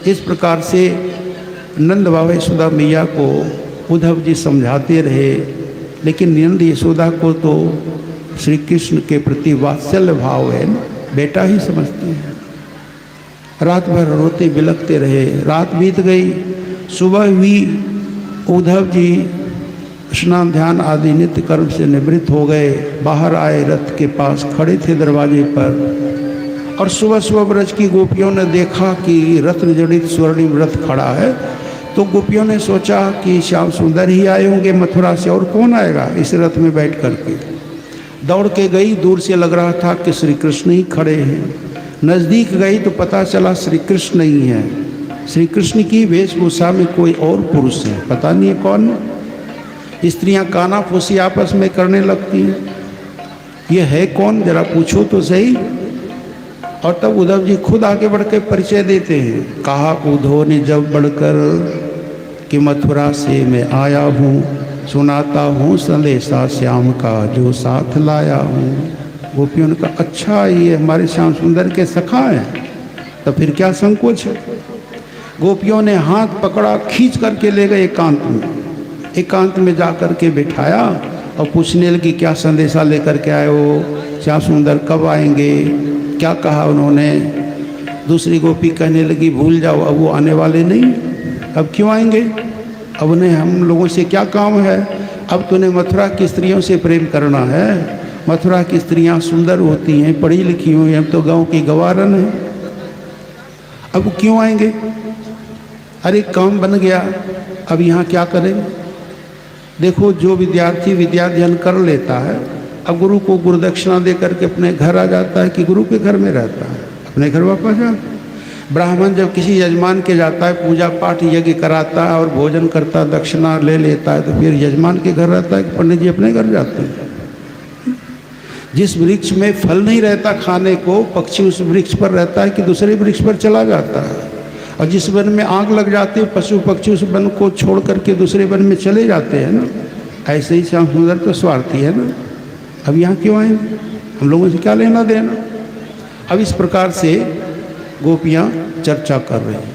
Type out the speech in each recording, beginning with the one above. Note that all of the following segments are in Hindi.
इस प्रकार से नंद बाबा यशोदा मैया को उद्धव जी समझाते रहे, लेकिन नंद यशोदा को तो श्री कृष्ण के प्रति वात्सल्य भाव है ना, बेटा ही समझते हैं। रात भर रोते बिलखते रहे। रात बीत गई, सुबह हुई, उद्धव जी स्नान ध्यान आदि नित्य कर्म से निवृत्त हो गए। बाहर आए, रथ के पास खड़े थे दरवाजे पर, और सुबह सुबह ब्रज की गोपियों ने देखा कि रत्न जड़ित स्वर्णिम रथ खड़ा है। तो गोपियों ने सोचा कि श्याम सुंदर ही आए होंगे मथुरा से, और कौन आएगा इस रथ में बैठ करके। दौड़ के गई, दूर से लग रहा था कि श्री कृष्ण ही खड़े हैं। नज़दीक गई तो पता चला श्री कृष्ण नहीं है, श्री कृष्ण की वेशभूषा में कोई और पुरुष है, पता नहीं है कौन। स्त्रियां कानाफूसी आपस में करने लगती हैं, ये है कौन, जरा पूछो तो सही। और तब उद्धव जी खुद आगे बढ़ के परिचय देते हैं। कहा उद्धव ने जब बढ़कर कि मथुरा से मैं आया हूँ, सुनाता हूँ संदेशा श्याम का जो साथ लाया हूँ। गोपियों ने कहा अच्छा ये हमारे श्याम सुंदर के सखा हैं, तो फिर क्या संकोच है। गोपियों ने हाथ पकड़ा, खींच करके ले गए एकांत में। एकांत में जा कर के बिठाया और पूछने लगी क्या संदेशा लेकर के आए हो, श्याम सुंदर कब आएंगे, क्या कहा उन्होंने। दूसरी गोपी कहने लगी भूल जाओ, अब वो आने वाले नहीं, अब क्यों आएंगे, अब उन्हें हम लोगों से क्या काम है। अब तूने मथुरा की स्त्रियों से प्रेम करना है, मथुरा की स्त्रियां सुंदर होती हैं, पढ़ी लिखी हुई हैं, हम तो गांव की गवारन हैं, अब क्यों आएंगे। अरे काम बन गया, अब यहाँ क्या करें। देखो जो विद्यार्थी विद्या अध्ययन कर लेता है, अब गुरु को गुरु दक्षिणा दे करके अपने घर आ जाता है कि गुरु के घर में रहता है, अपने घर वापस जाता है। ब्राह्मण जब किसी यजमान के जाता है, पूजा पाठ यज्ञ कराता है और भोजन करता है, दक्षिणा ले लेता है, तो फिर यजमान के घर रहता है कि पंडित जी अपने घर जाते हैं। जिस वृक्ष में फल नहीं रहता खाने को, पक्षी उस वृक्ष पर रहता है कि दूसरे वृक्ष पर चला जाता है। और जिस वन में आग लग जाती है, पशु पक्षी उस वन को छोड़ करके दूसरे वन में चले जाते हैं ना। ऐसे ही श्याम सुंदर तो स्वार्थी है ना, अब यहाँ क्यों आए, हम लोगों से क्या लेना देना। अब इस प्रकार से गोपियाँ चर्चा कर रही हैं।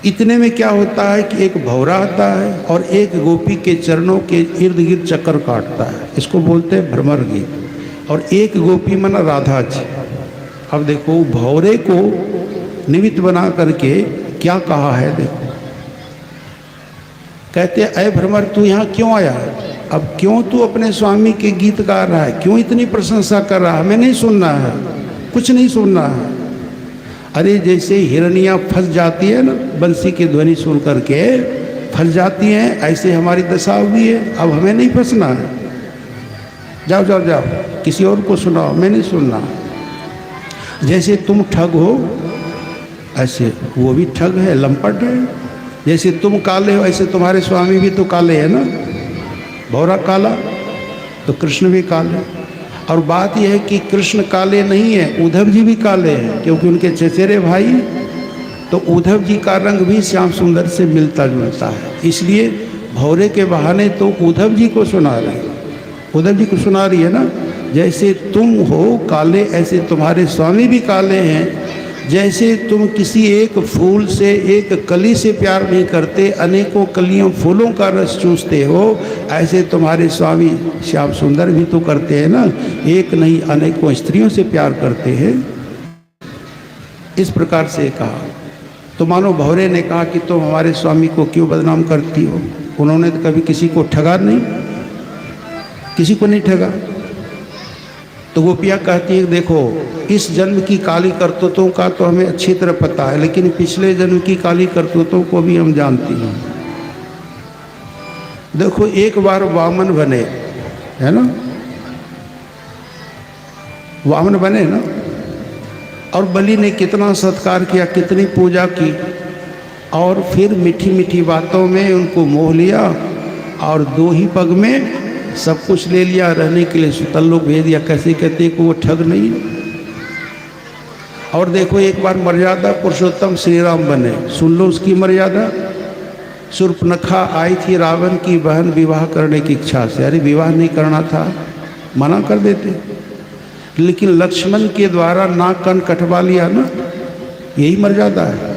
इतने में क्या होता है कि एक भौरा आता है और एक गोपी के चरणों के इर्द गिर्द चक्कर काटता है, इसको बोलते हैं भ्रमर गीत। और एक गोपी मना राधा जी। अब देखो भौरे को निमित्त बना करके क्या कहा है, देखो कहते अय भ्रमर तू यहाँ क्यों आया। अब क्यों तू अपने स्वामी के गीत गा रहा है, क्यों इतनी प्रशंसा कर रहा है, हमें नहीं सुनना है, कुछ नहीं सुनना है। अरे जैसे हिरनियाँ फंस जाती है ना, बंसी की ध्वनि सुन करके फंस जाती हैं, ऐसे हमारी दशा हुई है, अब हमें नहीं फंसना है। जाओ जाओ जाओ, किसी और को सुनाओ, मैं नहीं सुनना। जैसे तुम ठग हो, ऐसे वो भी ठग है, लंपट है। जैसे तुम काले हो, ऐसे तुम्हारे स्वामी भी तो काले हैं ना। भौरा काला तो कृष्ण भी काले। और बात यह है कि कृष्ण काले नहीं है, उद्धव जी भी काले हैं, क्योंकि उनके चचेरे भाई। तो उद्धव जी का रंग भी श्याम सुंदर से मिलता जुलता है, इसलिए भौरे के बहाने तो उद्धव जी को सुना रहे हैं, उद्धव जी को सुना रही है ना। जैसे तुम हो काले, ऐसे तुम्हारे स्वामी भी काले हैं। जैसे तुम किसी एक फूल से, एक कली से प्यार नहीं करते, अनेकों कलियों फूलों का रस चूसते हो, ऐसे तुम्हारे स्वामी श्याम सुंदर भी तो करते हैं ना, एक नहीं अनेकों स्त्रियों से प्यार करते हैं। इस प्रकार से कहा। तो मानो भौरे ने कहा कि तुम हमारे स्वामी को क्यों बदनाम करती हो, उन्होंने तो कभी किसी को ठगा नहीं, किसी को नहीं ठगा। तो गोपियाँ कहती है देखो इस जन्म की काली करतूतों का तो हमें अच्छी तरह पता है, लेकिन पिछले जन्म की काली करतूतों को भी हम जानती हैं। देखो एक बार वामन बने, है ना, वामन बने ना, और बलि ने कितना सत्कार किया, कितनी पूजा की, और फिर मीठी मीठी बातों में उनको मोह लिया और दो ही पग में सब कुछ ले लिया, रहने के लिए सुतल्लोक भेज दिया। कैसे कहते कि वो ठग नहीं। और देखो एक बार मर्यादा पुरुषोत्तम श्री राम बने, सुन लो उसकी मर्यादा। शूर्पणखा आई थी रावण की बहन विवाह करने की इच्छा से, अरे विवाह नहीं करना था, मना कर देते, लेकिन लक्ष्मण के द्वारा नाक कान कटवा लिया ना, यही मर्यादा है।